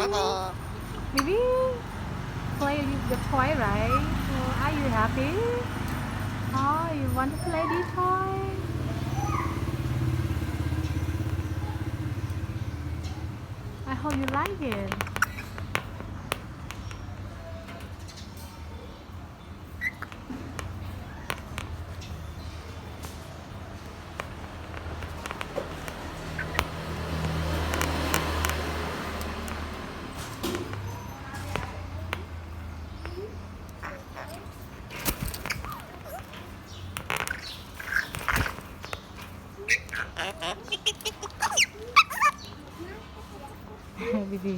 Baby, play with the toy, right? Are you happy? Oh, you want to play this toy? I hope you like it. Baby.